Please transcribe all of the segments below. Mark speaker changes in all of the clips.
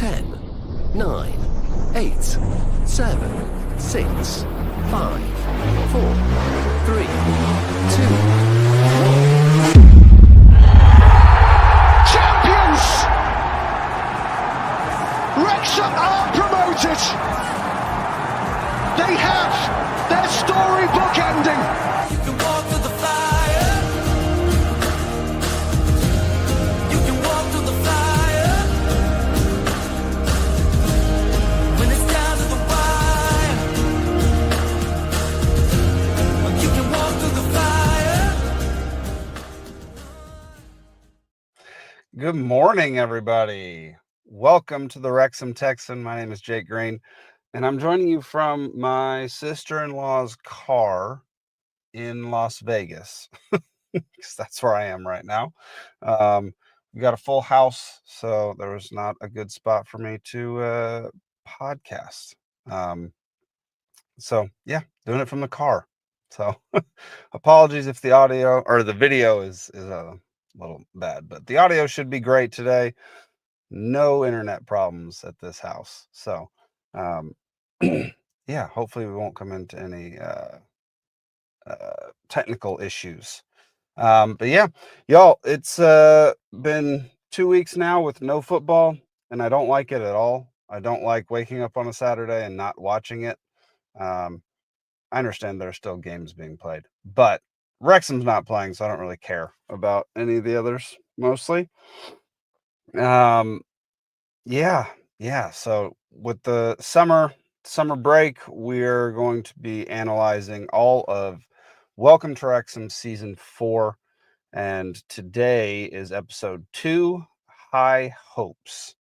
Speaker 1: 10, 9, 8, 7, 6, 5, 4, 3, 2, 1.
Speaker 2: Champions! Wrexham are promoted. They have their storybook ending.
Speaker 3: You can walk through the fire. You can walk through the fire. When it's down to the wire. You can walk through the fire.
Speaker 4: Good morning, everybody. Welcome to the Wrexham Texan. My name is Jake Green, and I'm joining you from my sister-in-law's car in Las Vegas, because that's where I am right now. We got a full house, so there was not a good spot for me to podcast. So yeah, doing it from the car. So apologies if the audio or the video is a little bad, but the audio should be great today. No internet problems at this house. So yeah, hopefully we won't come into any technical issues. But yeah, y'all, it's been 2 weeks now with no football, and I don't like it at all. I don't like waking up on a Saturday and not watching it. I understand there are still games being played, but Wrexham's not playing, so I don't really care about any of the others mostly. Yeah. So with the summer break, we're going to be analyzing all of Welcome to Wrexham season 4, and today is episode 2, High Hopes.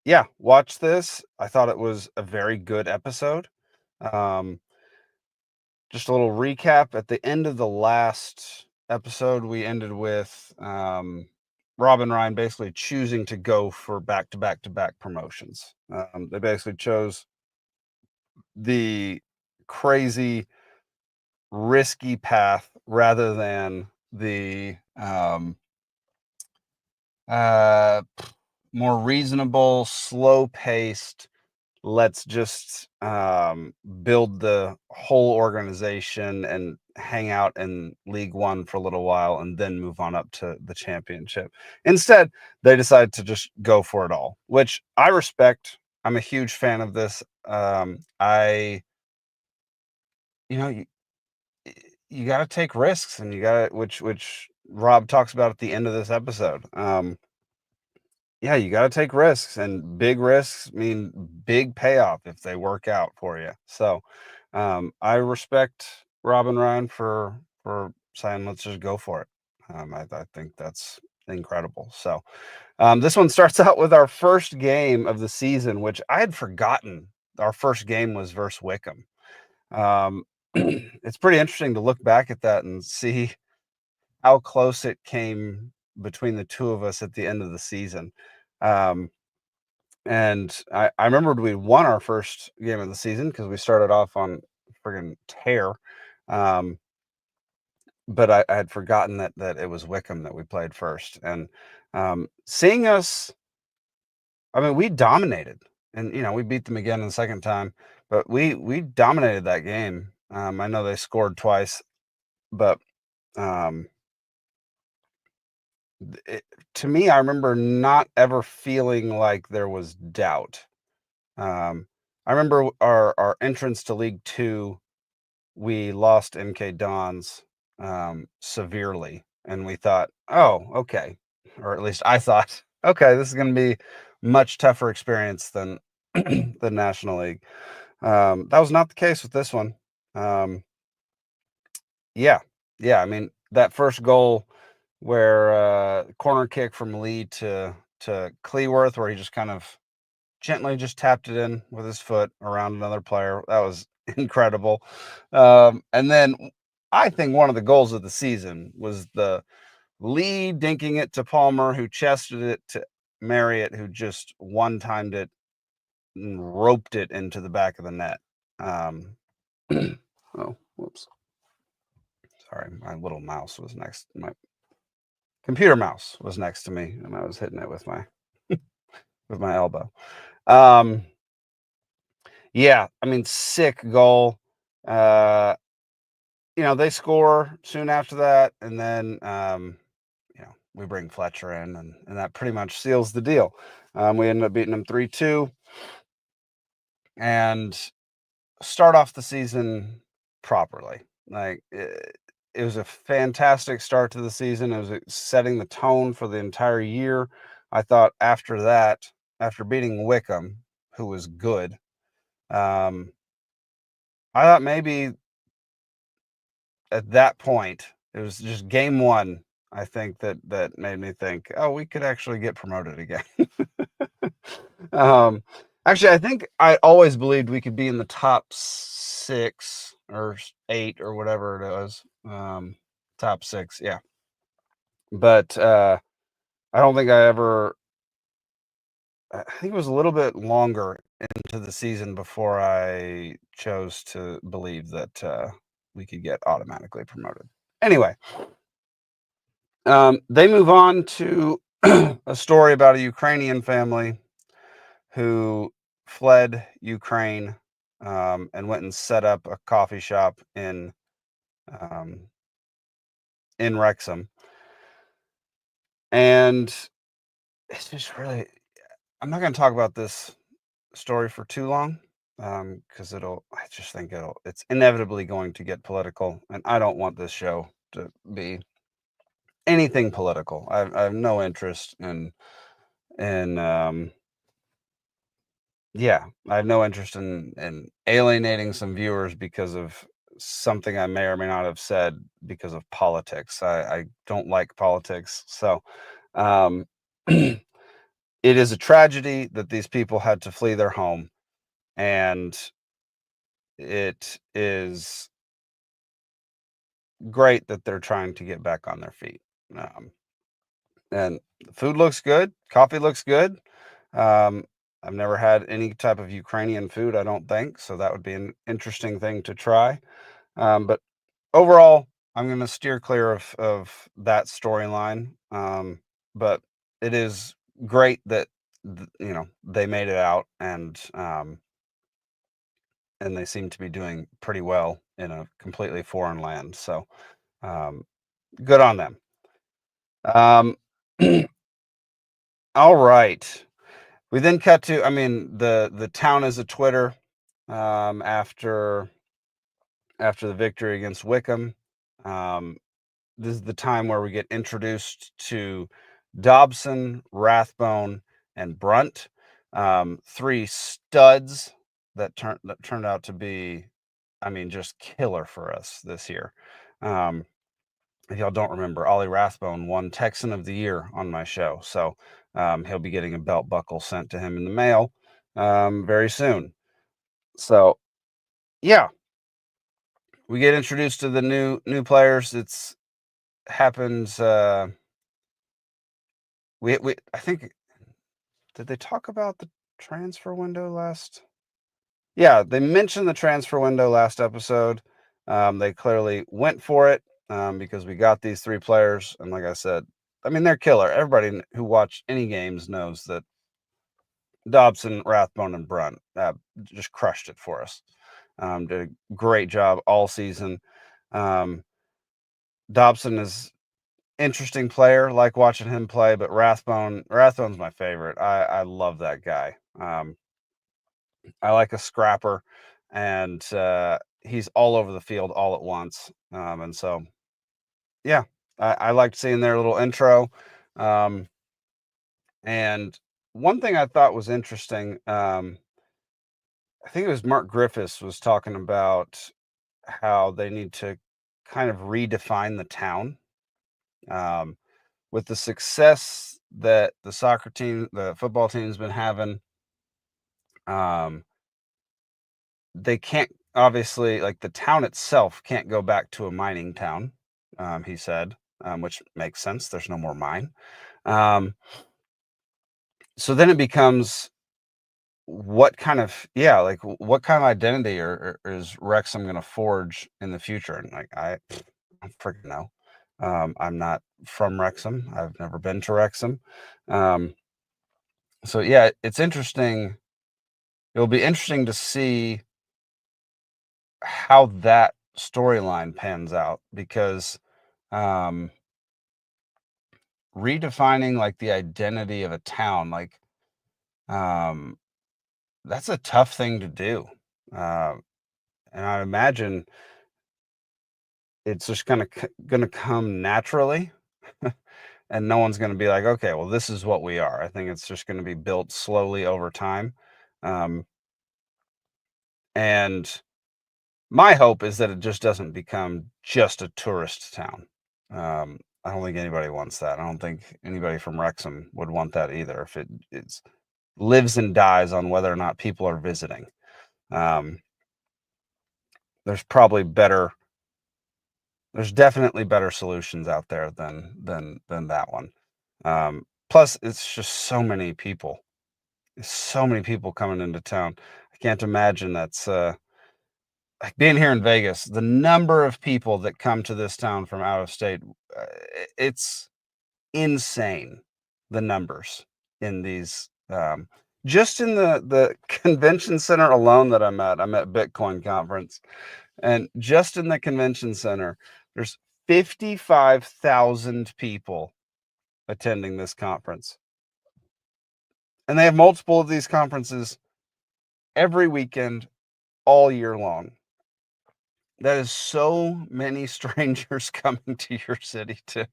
Speaker 4: Yeah, watch this. I thought it was a very good episode. Just a little recap. At the end of the last episode, we ended with Rob and Ryan basically choosing to go for back-to-back promotions. They basically chose the crazy, risky path rather than the more reasonable, slow-paced, let's just build the whole organization and hang out in League One for a little while and then move on up to the championship. Instead, they decided to just go for it all, which I respect. I'm a huge fan of this. You got to take risks, and you got to, which Rob talks about at the end of this episode. Yeah, you got to take risks, and big risks mean big payoff if they work out for you. So I respect Rob and Ryan for saying, let's just go for it. I think that's incredible. So this one starts out with our first game of the season, which I had forgotten. Our first game was versus Wickham. It's pretty interesting to look back at that and see how close it came between the two of us at the end of the season. And I remembered we won our first game of the season because we started off on friggin' tear. But I had forgotten that it was Wickham that we played first. And seeing us, I mean, we dominated. And, we beat them again the second time. But we dominated that game. I know they scored twice. But to me, I remember not ever feeling like there was doubt. I remember our entrance to League Two, we lost MK Dons severely, and we thought, oh, okay, or at least I thought, okay, this is going to be much tougher experience than the National League. That was not the case with this one. Yeah. I mean, that first goal where corner kick from Lee to Cleworth, where he just kind of gently just tapped it in with his foot around another player. That was incredible. And then I think one of the goals of the season was the Lee dinking it to Palmer, who chested it to Marriott, who just one-timed it and roped it into the back of the net. Oh, whoops. Sorry, my little mouse was next. My computer mouse was next to me, and I was hitting it with my with my elbow. Yeah, I mean, sick goal. They score soon after that, and then we bring Fletcher in, and that pretty much seals the deal. We ended up beating them 3-2, and start off the season properly. Like it was a fantastic start to the season. It was setting the tone for the entire year. I thought after that, after beating Wickham, who was good, I thought maybe at that point it was just game one. I think that made me think, oh, we could actually get promoted again. Actually, I think I always believed we could be in the top 6 or 8 or whatever it was. Top 6, yeah. But I don't think I ever. I think it was a little bit longer into the season before I chose to believe that we could get automatically promoted. Anyway, they move on to a story about a Ukrainian family who fled Ukraine and went and set up a coffee shop um, in Wrexham. And it's just really, I'm not going to talk about this story for too long because I just think it's inevitably going to get political. And I don't want this show to be anything political. I have no interest in yeah, I have no interest in alienating some viewers because of something I may or may not have said because of politics. I don't like politics. So um, it is a tragedy that these people had to flee their home, and it is great that they're trying to get back on their feet. Um, and the food looks good, coffee looks good. Um, I've never had any type of Ukrainian food, I don't think, so that would be an interesting thing to try. But overall, I'm going to steer clear of that storyline. But it is great that they made it out, and they seem to be doing pretty well in a completely foreign land. So um, good on them. Um, all right. We then cut to, I mean, the town is a Twitter after the victory against Wickham. This is the time where we get introduced to Dobson, Rathbone, and Brunt. 3 studs that turned out to be, I mean, just killer for us this year. If y'all don't remember, Ollie Rathbone won Texan of the Year on my show. So he'll be getting a belt buckle sent to him in the mail very soon. So yeah, we get introduced to the new players. It's happens. We I think, did they talk about the transfer window last? Yeah, they mentioned the transfer window last episode. They clearly went for it because we got these 3 players, and like I said, I mean, they're killer. Everybody who watched any games knows that Dobson, Rathbone, and Brunt just crushed it for us. Did a great job all season. Dobson is interesting player, like watching him play, but Rathbone's my favorite. I love that guy. I like a scrapper, and he's all over the field all at once. And so, yeah, I liked seeing their little intro. And one thing I thought was interesting, I think it was Mark Griffiths was talking about how they need to kind of redefine the town. With the success that the football team has been having, they can't, obviously, like, the town itself can't go back to a mining town, he said, which makes sense. There's no more mine. So then it becomes what kind of identity is Wrexham going to forge in the future? And like, I don't freaking know. I'm not from Wrexham. I've never been to Wrexham. So yeah, it's interesting. It'll be interesting to see how that storyline pans out because um redefining like the identity of a town, like um that's a tough thing to do. Uh, and I imagine it's just gonna come naturally, and no one's gonna be like, okay, well, this is what we are. I think it's just gonna be built slowly over time. Um, and my hope is that it just doesn't become just a tourist town. I don't think anybody wants that. I don't think anybody from Wrexham would want that either. If it's lives and dies on whether or not people are visiting. Um, there's probably better. There's definitely better solutions out there than that one. Plus, it's just so many people. There's so many people coming into town. I can't imagine that's like being here in Vegas. The number of people that come to this town from out of state, it's insane. The numbers in these, just in the convention center alone that I'm at Bitcoin conference, and just in the convention center, there's 55,000 people attending this conference. And they have multiple of these conferences every weekend, all year long. That is so many strangers coming to your city to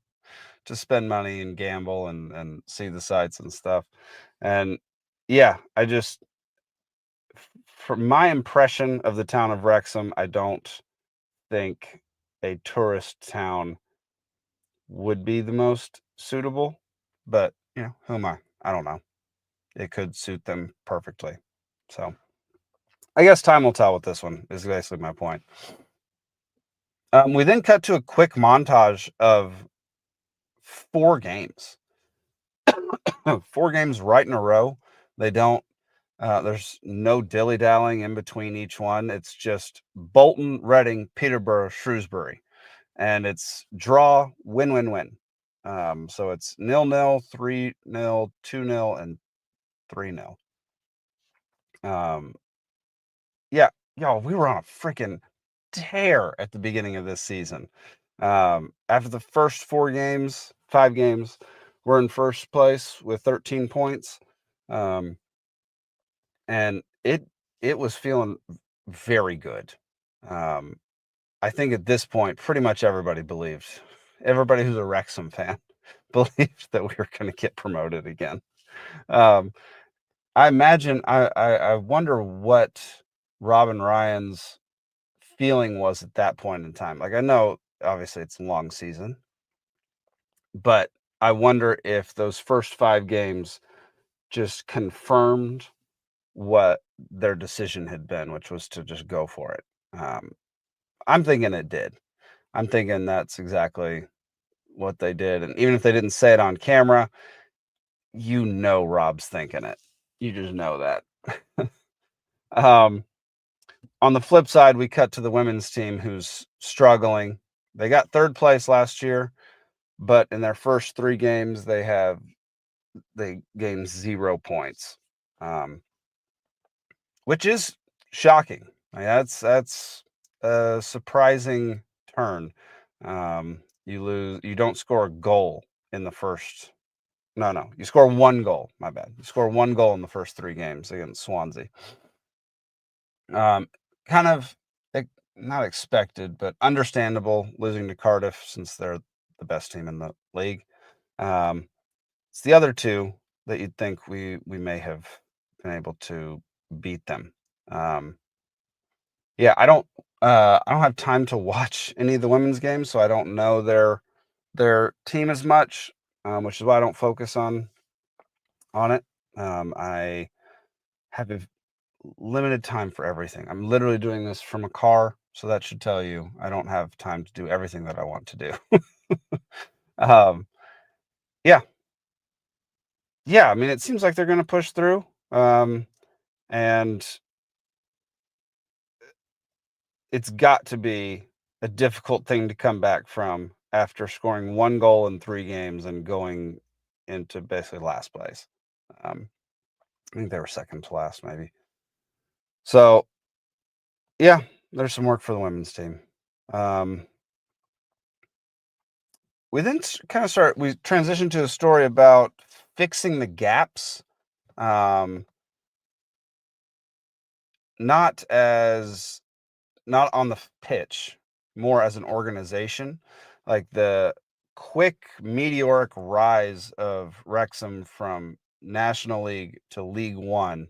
Speaker 4: spend money and gamble and see the sights and stuff. And yeah, I just from my impression of the town of Wrexham, I don't think a tourist town would be the most suitable, but who am I? I don't know. It could suit them perfectly. So I guess time will tell with this one, is basically my point. We then cut to a quick montage of 4 games. 4 games right in a row. They don't, there's no dilly dallying in between each one. It's just Bolton, Reading, Peterborough, Shrewsbury. And it's draw, win, win, win. So it's 0-0, 3-0, 2-0, and 3-0. Yeah, y'all, we were on a freaking tear at the beginning of this season. After the first 4 games, 5 games, we're in first place with 13 points. Um, and it was feeling very good. Um, I think at this point, pretty much everybody who's a Wrexham fan believed that we were going to get promoted again. Um, I wonder what Robin Ryan's feeling was at that point in time. Like, I know obviously it's a long season, but I wonder if those first 5 games just confirmed what their decision had been, which was to just go for it. I'm thinking it did. I'm thinking that's exactly what they did. And even if they didn't say it on camera, Rob's thinking it. You just know that. um, on the flip side, we cut to the women's team who's struggling. They got 3rd place last year, but in their first 3 games, they gained 0 points, which is shocking. I mean, that's a surprising turn. You don't score a goal in the first. No, you score 1 goal. My bad. You score 1 goal in the first 3 games against Swansea. Kind of not expected, but understandable losing to Cardiff since they're the best team in the league. It's the other 2 that you'd think we may have been able to beat them. Yeah, I don't have time to watch any of the women's games, so I don't know their team as much, which is why I don't focus on it. I have a limited time for everything. I'm literally doing this from a car, so that should tell you I don't have time to do everything that I want to do. um, yeah, yeah. I mean, it seems like they're going to push through, and it's got to be a difficult thing to come back from after scoring 1 goal in 3 games and going into basically last place. Um, I think they were second to last, maybe. So, yeah, there's some work for the women's team. We then we transitioned to a story about fixing the gaps. Um, not as not on the pitch, more as an organization, like the quick meteoric rise of Wrexham from National League to League One.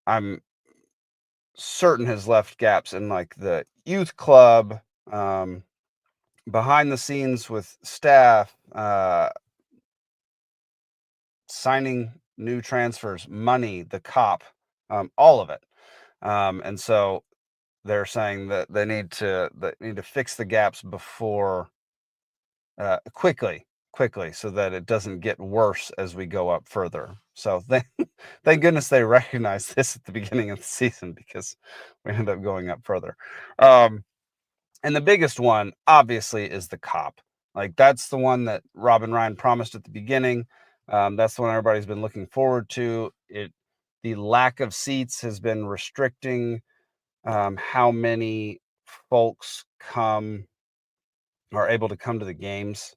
Speaker 4: I'm certain has left gaps in like the youth club, behind the scenes with staff, signing new transfers, money, the cop, all of it. And so they're saying that they need to fix the gaps before quickly, so that it doesn't get worse as we go up further. So thank goodness they recognized this at the beginning of the season, because we ended up going up further. And the biggest one, obviously, is the cop. Like, that's the one that Rob and Ryan promised at the beginning. That's the one everybody's been looking forward to. The lack of seats has been restricting how many folks are able to come to the games.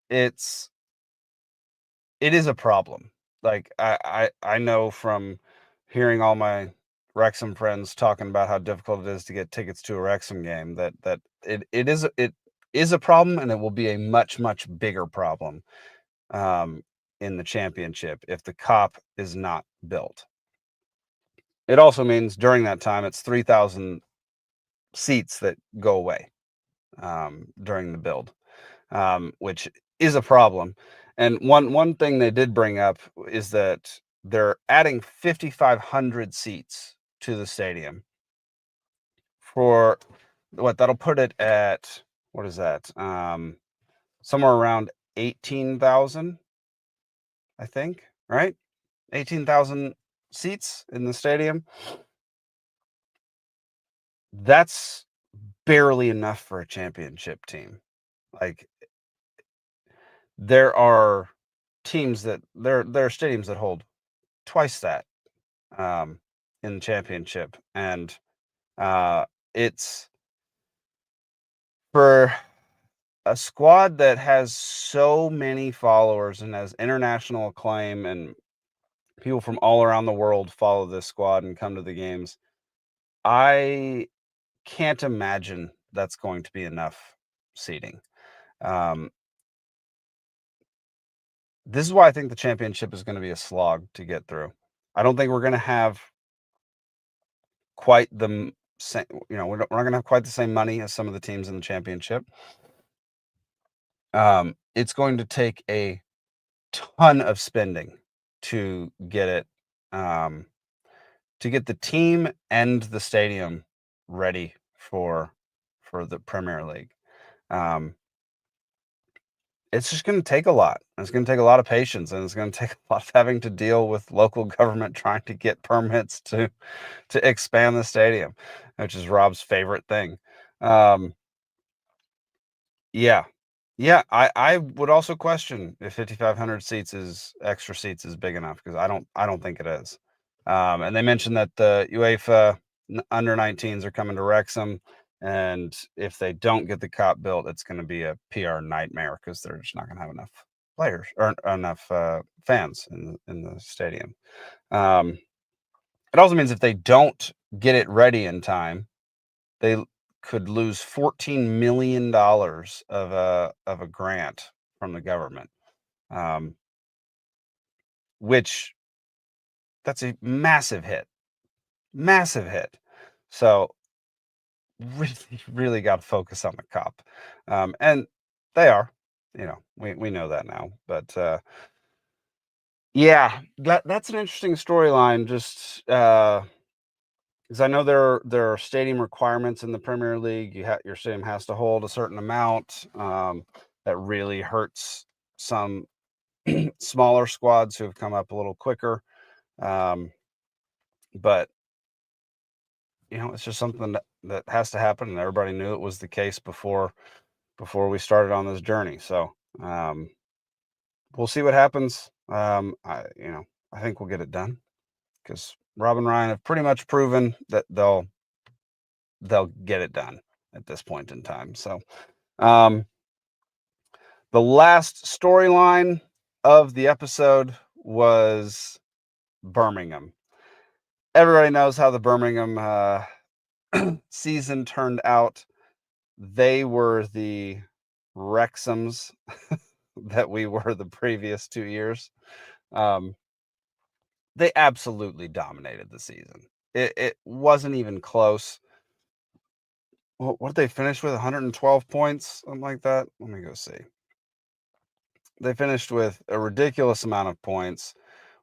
Speaker 4: It's it is a problem. Like, I know from hearing all my Wrexham friends talking about how difficult it is to get tickets to a Wrexham game, that it is a problem, and it will be a much, much bigger problem in the championship if the cop is not built. It also means during that time it's 3,000 seats that go away during the build, which is a problem. And one thing they did bring up is that they're adding 5,500 seats to the stadium for what that'll put it at. What is that? Somewhere around 18,000, I think, right? 18,000 seats in the stadium. That's barely enough for a championship team. Like, there are teams that there are stadiums that hold twice that in the championship, and it's for a squad that has so many followers and has international acclaim, and people from all around the world follow this squad and come to the games. I can't imagine that's going to be enough seating. This is why I think the championship is going to be a slog to get through. I don't think we're going to have quite the same, we're not going to have quite the same money as some of the teams in the championship. It's going to take a ton of spending to get it, to get the team and the stadium ready for the Premier League. It's just going to take a lot. It's going to take a lot of patience, and it's going to take a lot of having to deal with local government trying to get permits to expand the stadium, which is Rob's favorite thing. Yeah. Yeah, I would also question if 5,500 extra seats is big enough, because I don't think it is. And they mentioned that the UEFA under 19s are coming to Wrexham, and if they don't get the cop built, it's going to be a PR nightmare, because they're just not going to have enough players or enough fans in the stadium. It also means if they don't get it ready in time, they could lose $14 million of a grant from the government, which that's a massive hit. Massive hit. So really, really got to focus on the cop. And they are, we know that now. But yeah, that's an interesting storyline. Just because I know there are stadium requirements in the Premier League. Your stadium has to hold a certain amount. That really hurts some smaller squads who have come up a little quicker. But it's just something that has to happen, and everybody knew it was the case before we started on this journey. So we'll see what happens I think we'll get it done because Rob and Ryan have pretty much proven that they'll get it done at this point in time. So, the last storyline of the episode was Birmingham. Everybody knows how the Birmingham season turned out. They were the Wrexhams that we were the previous 2 years. They absolutely dominated the season. It wasn't even close. What did they finish with? 112 points, something like that. Let me go see. They finished with a ridiculous amount of points.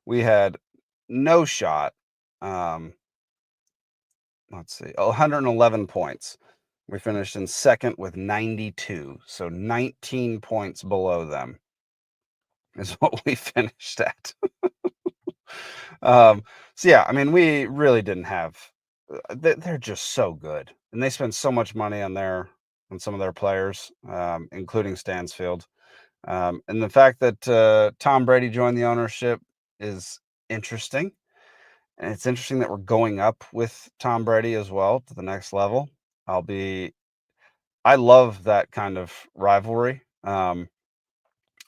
Speaker 4: We had no shot. Let's see, 111 points. We finished in second with 92, so 19 points below them is what we finished at. So yeah, I mean, we really didn't have. They're just so good, and they spend so much money on some of their players, including Stansfield. And the fact that Tom Brady joined the ownership is interesting. And it's interesting that we're going up with Tom Brady as well to the next level. I love that kind of rivalry. I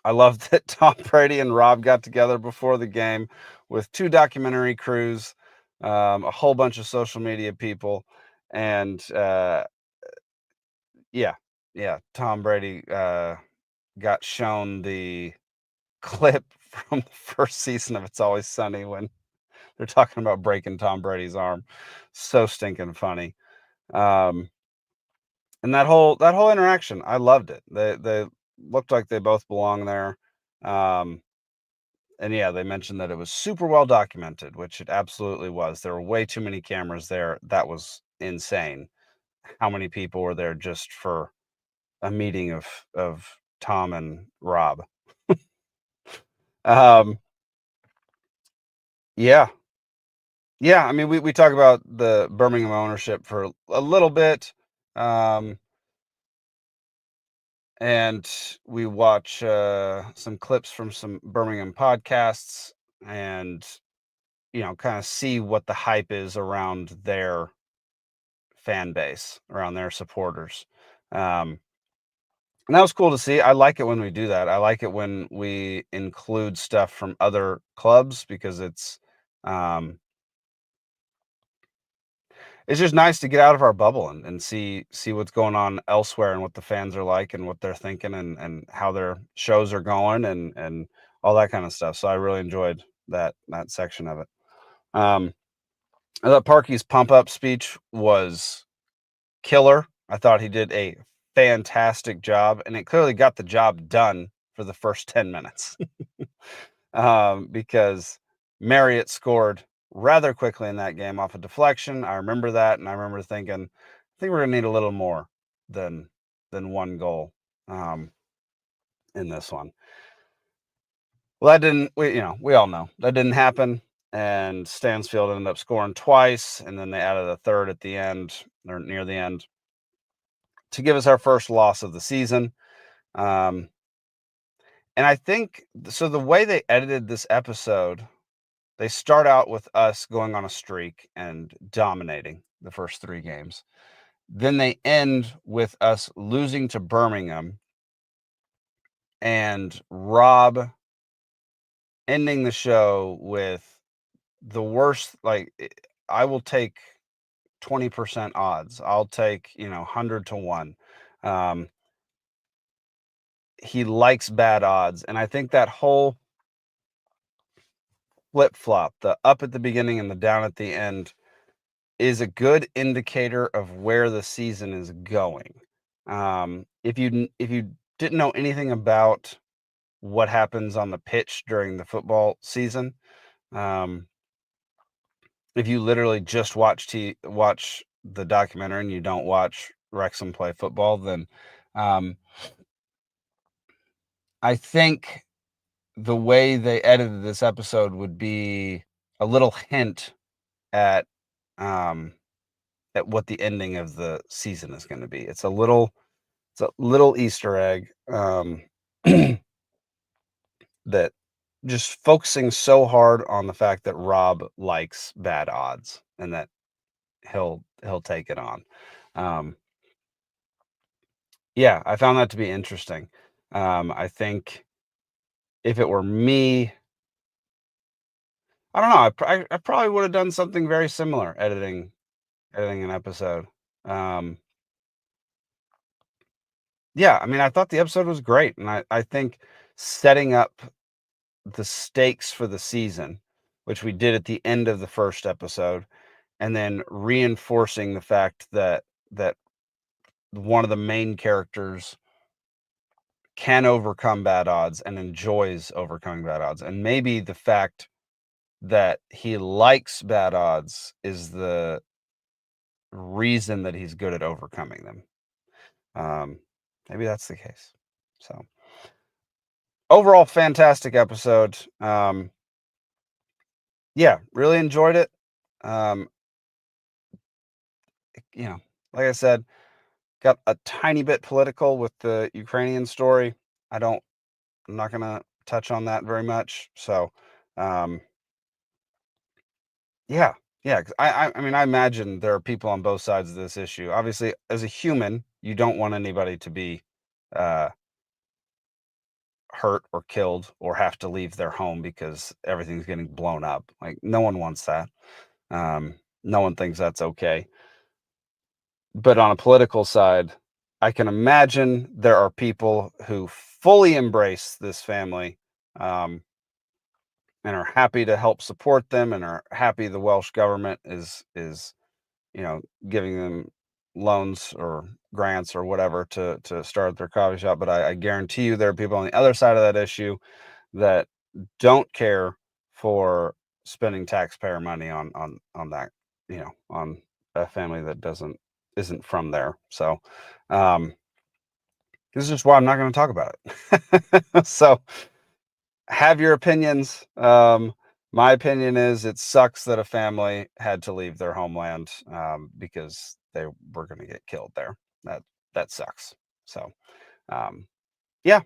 Speaker 4: love that Tom Brady and Rob got together before the game with 2 documentary crews, a whole bunch of social media people, and yeah, Tom Brady got shown the clip from the first season of It's Always Sunny when they're talking about breaking Tom Brady's arm. So stinking funny. And that whole interaction, I loved it. They looked like they both belong there. And yeah, they mentioned that it was super well documented, which it absolutely was. There were way too many cameras there. That was insane. How many people were there just for a meeting of Tom and Rob? Um, yeah. Yeah, I mean, we talk about the Birmingham ownership for a little bit, and we watch some clips from some Birmingham podcasts, and kind of see what the hype is around their fan base, around their supporters. And that was cool to see. I like it when we do that. I like it when we include stuff from other clubs because it's just nice to get out of our bubble and see what's going on elsewhere and what the fans are like and what they're thinking and how their shows are going and all that kind of stuff. So I really enjoyed that section of it. I thought Parky's pump up speech was killer. I thought he did a fantastic job, and it clearly got the job done for the first 10 minutes. Because Marriott scored rather quickly in that game off a deflection. I remember that, and I remember thinking, I think we're gonna need a little more than 1 goal in this one. Well, that didn't. We all know that didn't happen, and Stansfield ended up scoring twice, and then they added a third at the end or near the end to give us our first loss of the season. And I think so. The way they edited this episode, they start out with us going on a streak and dominating the first 3 games. Then they end with us losing to Birmingham and Rob ending the show with the worst. I will take 20% odds. I'll take 100 to 1. He likes bad odds, and I think that whole flip-flop, the up at the beginning and the down at the end, is a good indicator of where the season is going. If you didn't know anything about what happens on the pitch during the football season, if you literally just watch the documentary and you don't watch Wrexham play football, then I think the way they edited this episode would be a little hint at what the ending of the season is going to be. It's a little Easter egg that just focusing so hard on the fact that Rob likes bad odds and that he'll take it on. Yeah, I found that to be interesting. I think if it were me, I don't know. I probably would have done something very similar, editing an episode. Um, yeah, I mean, I thought the episode was great, and I think setting up the stakes for the season, which we did at the end of the first episode, and then reinforcing the fact that one of the main characters can overcome bad odds and enjoys overcoming bad odds, and maybe the fact that he likes bad odds is the reason that he's good at overcoming them. Maybe that's the case. So overall, fantastic episode. Yeah, really enjoyed it. You know, like I said, got a tiny bit political with the Ukrainian story. I'm not gonna touch on that very much. So, yeah, yeah. 'Cause I mean, I imagine there are people on both sides of this issue. Obviously, as a human, you don't want anybody to be uh, hurt or killed or have to leave their home because everything's getting blown up. Like, no one wants that. No one thinks that's okay. But on a political side, I can imagine there are people who fully embrace this family, and are happy to help support them and are happy the Welsh government is giving them loans or grants or whatever to start their coffee shop. But I guarantee you there are people on the other side of that issue that don't care for spending taxpayer money on that, on a family that isn't from there. So this is just why I'm not going to talk about it. So have your opinions. My opinion is it sucks that a family had to leave their homeland because they were going to get killed there. That sucks. So yeah,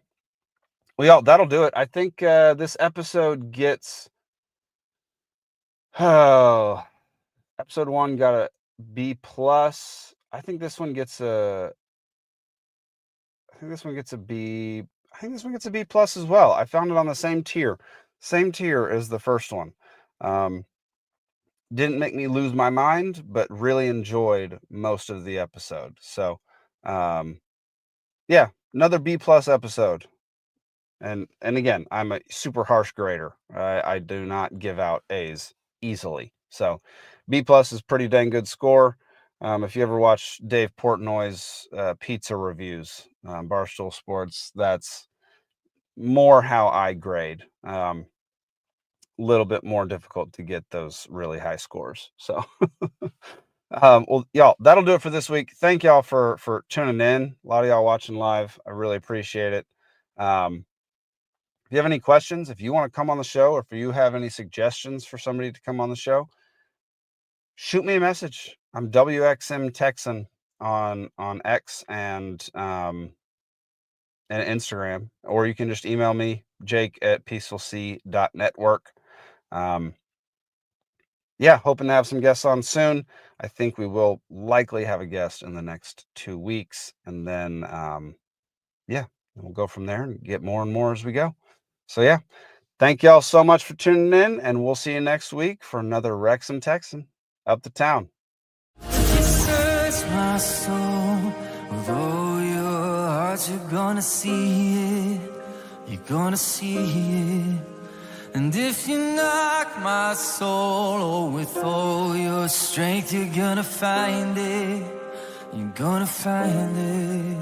Speaker 4: that'll do it. I think this episode gets episode 1 got a B plus. I think this one gets a B. I think this one gets a B plus as well. I found it on the same tier as the first one. Didn't make me lose my mind, but really enjoyed most of the episode. So, yeah, another B plus episode. And again, I'm a super harsh grader. I do not give out A's easily. So, B plus is pretty dang good score. If you ever watch Dave Portnoy's pizza reviews, Barstool Sports, that's more how I grade. Little bit more difficult to get those really high scores. So, well, y'all, that'll do it for this week. Thank y'all for tuning in. A lot of y'all watching live. I really appreciate it. If you have any questions, if you want to come on the show, or if you have any suggestions for somebody to come on the show, shoot me a message. I'm WXMTexan on X and Instagram, or you can just email me, jake@peacefulsea.network. Yeah, hoping to have some guests on soon. I think we will likely have a guest in the next 2 weeks, and then yeah, we'll go from there and get more and more as we go. So yeah, thank y'all so much for tuning in, and we'll see you next week for another Wrexham Texan up the town.
Speaker 3: Search my soul with all your heart, you're gonna see it. You're gonna see it. And if you knock my soul with all your strength, you're gonna find it. You're gonna find it.